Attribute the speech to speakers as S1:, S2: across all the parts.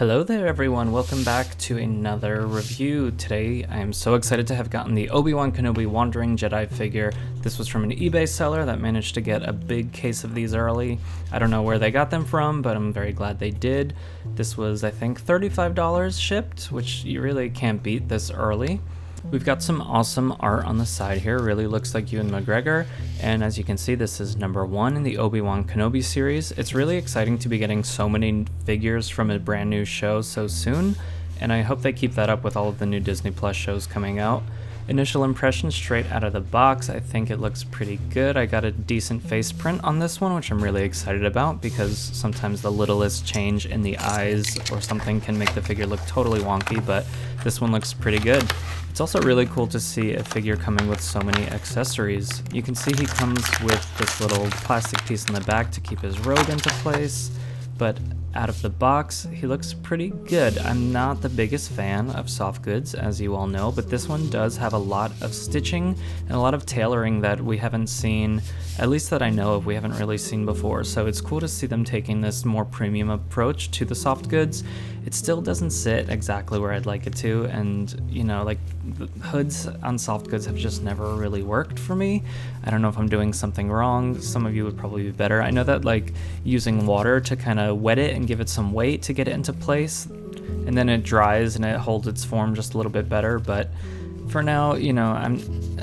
S1: Hello there everyone, welcome back to another review. Today I am so excited to have gotten the Obi-Wan Kenobi Wandering Jedi figure. This was from an eBay seller that managed to get a big case of these early. I don't know where they got them from, but I'm very glad they did. This was, I think, $35 shipped, which you really can't beat this early. We've got some awesome art on the side here, really looks like Ewan McGregor, and as you can see this is number 1 in the Obi-Wan Kenobi series. It's really exciting to be getting so many figures from a brand new show so soon, and I hope they keep that up with all of the new Disney Plus shows coming out. Initial impressions straight out of the box, I think it looks pretty good. I got a decent face print on this one, which I'm really excited about because sometimes the littlest change in the eyes or something can make the figure look totally wonky, but this one looks pretty good. It's also really cool to see a figure coming with so many accessories. You can see he comes with this little plastic piece in the back to keep his robe into place, but out of the box, he looks pretty good. I'm not the biggest fan of soft goods, as you all know, but this one does have a lot of stitching and a lot of tailoring that we haven't seen, at least that I know of, we haven't really seen before. So it's cool to see them taking this more premium approach to the soft goods. It still doesn't sit exactly where I'd like it to, and you know, like the hoods on soft goods have just never really worked for me. I don't know if I'm doing something wrong. Some of you would probably be better. I know that like using water to kind of wet it and give it some weight to get it into place, and then it dries and it holds its form just a little bit better, but for now, you know,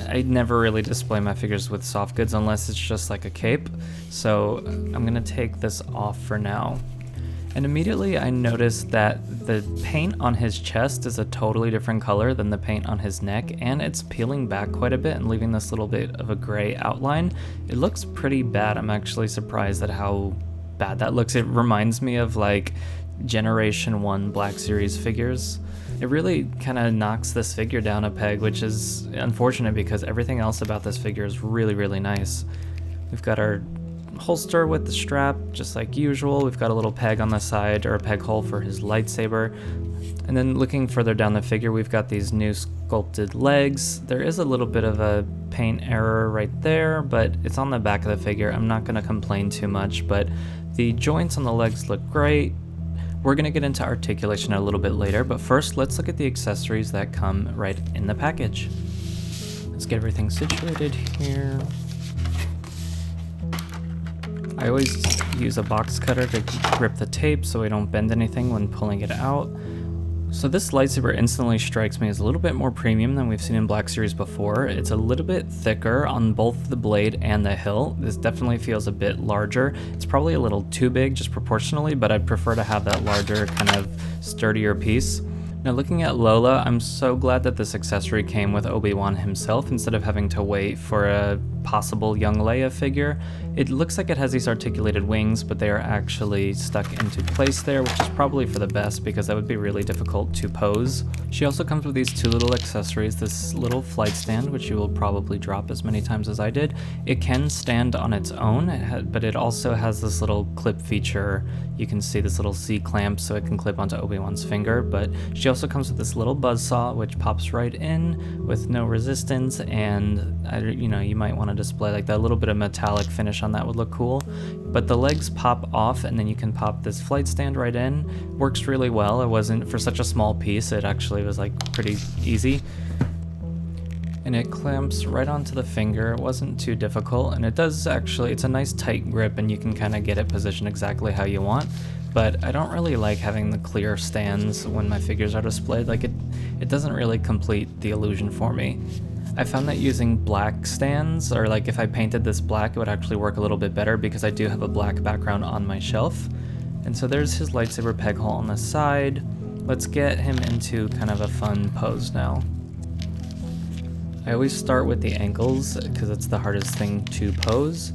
S1: I never really display my figures with soft goods unless it's just like a cape, so I'm gonna take this off for now. And immediately I noticed that the paint on his chest is a totally different color than the paint on his neck, and it's peeling back quite a bit and leaving this little bit of a gray outline. It looks pretty bad. I'm actually surprised at how bad that looks. It reminds me of like Generation 1 Black Series figures. It really kind of knocks this figure down a peg, which is unfortunate because everything else about this figure is really, really nice. We've got our holster with the strap, just like usual. We've got a little peg on the side, or a peg hole for his lightsaber. And then looking further down the figure, we've got these new sculpted legs. There is a little bit of a paint error right there, but it's on the back of the figure. I'm not going to complain too much, but the joints on the legs look great. We're going to get into articulation a little bit later, but first let's look at the accessories that come right in the package. Let's get everything situated here. I always use a box cutter to grip the tape so I don't bend anything when pulling it out. So this lightsaber instantly strikes me as a little bit more premium than we've seen in Black Series before. It's a little bit thicker on both the blade and the hilt. This definitely feels a bit larger. It's probably a little too big just proportionally, but I'd prefer to have that larger, kind of sturdier piece. Now looking at Lola, I'm so glad that this accessory came with Obi-Wan himself instead of having to wait for a possible young Leia figure. It looks like it has these articulated wings, but they are actually stuck into place there, which is probably for the best because that would be really difficult to pose. She also comes with these two little accessories, this little flight stand, which you will probably drop as many times as I did. It can stand on its own, but it also has this little clip feature. You can see this little C-clamp so it can clip onto Obi-Wan's finger, but she also comes with this little buzzsaw which pops right in with no resistance, and you know, you might want to display like that. A little bit of metallic finish on that would look cool, but the legs pop off and then you can pop this flight stand right in. Works really well. It wasn't, for such a small piece, it actually was like pretty easy. And it clamps right onto the finger. It wasn't too difficult, and it does actually, it's a nice tight grip and you can kind of get it positioned exactly how you want. But I don't really like having the clear stands when my figures are displayed. Like it doesn't really complete the illusion for me. I found that using black stands, or like if I painted this black, it would actually work a little bit better because I do have a black background on my shelf. And so there's his lightsaber peg hole on the side. Let's get him into kind of a fun pose now. I always start with the ankles because it's the hardest thing to pose.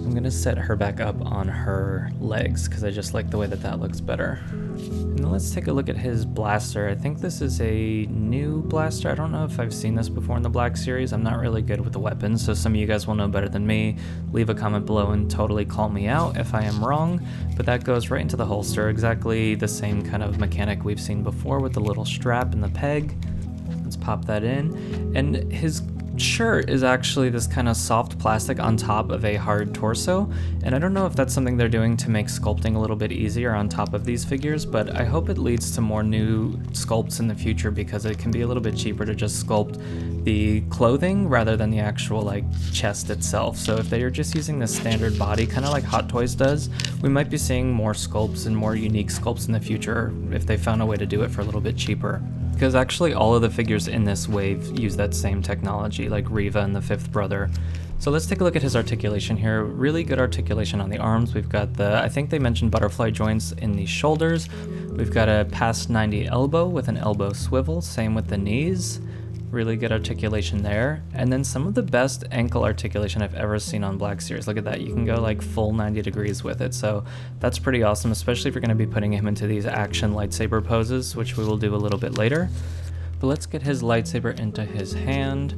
S1: I'm gonna set her back up on her legs because I just like the way that that looks better. And then let's take a look at his blaster. I think this is a new blaster. I don't know if I've seen this before in the Black Series. I'm not really good with the weapons, so some of you guys will know better than me. Leave a comment below and totally call me out if I am wrong, but that goes right into the holster. Exactly the same kind of mechanic we've seen before with the little strap and the peg. Let's pop that in. And his shirt is actually this kind of soft plastic on top of a hard torso, and I don't know if that's something they're doing to make sculpting a little bit easier on top of these figures, but I hope it leads to more new sculpts in the future because it can be a little bit cheaper to just sculpt the clothing rather than the actual like chest itself. So if they are just using the standard body, kind of like Hot Toys does, we might be seeing more sculpts and more unique sculpts in the future if they found a way to do it for a little bit cheaper. Because actually all of the figures in this wave use that same technology, like Reva and the Fifth Brother. So let's take a look at his articulation here. Really good articulation on the arms. We've got the, I think they mentioned butterfly joints in the shoulders. We've got a past 90 elbow with an elbow swivel, same with the knees. Really good articulation there. And then some of the best ankle articulation I've ever seen on Black Series. Look at that, you can go like full 90 degrees with it. So that's pretty awesome, especially if you're gonna be putting him into these action lightsaber poses, which we will do a little bit later. But let's get his lightsaber into his hand.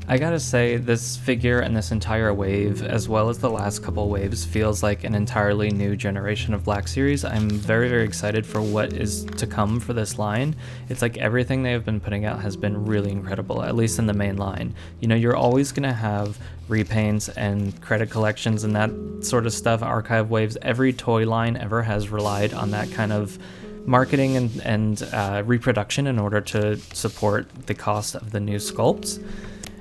S1: I gotta say, this figure and this entire wave, as well as the last couple waves, feels like an entirely new generation of Black Series. I'm very, very excited for what is to come for this line. It's like everything they have been putting out has been really incredible, at least in the main line. You know, you're always gonna have repaints and credit collections and that sort of stuff, archive waves. Every toy line ever has relied on that kind of marketing and reproduction in order to support the cost of the new sculpts.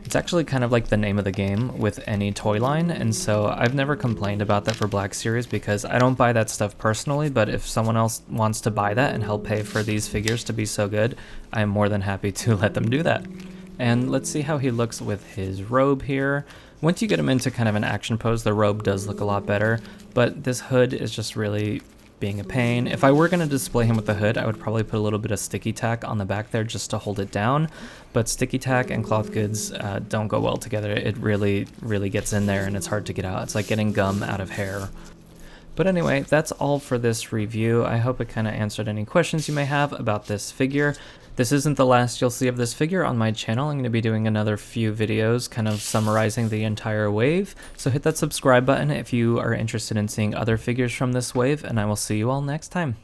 S1: It's actually kind of like the name of the game with any toy line, and so I've never complained about that for Black Series because I don't buy that stuff personally, but if someone else wants to buy that and help pay for these figures to be so good, I'm more than happy to let them do that. And let's see how he looks with his robe here. Once you get him into kind of an action pose, the robe does look a lot better, but this hood is just really being a pain. If I were going to display him with the hood, I would probably put a little bit of sticky tack on the back there just to hold it down, but sticky tack and cloth goods don't go well together. It really, really gets in there and it's hard to get out. It's like getting gum out of hair. But anyway, that's all for this review. I hope it kind of answered any questions you may have about this figure. This isn't the last you'll see of this figure on my channel. I'm going to be doing another few videos kind of summarizing the entire wave. So hit that subscribe button if you are interested in seeing other figures from this wave, and I will see you all next time.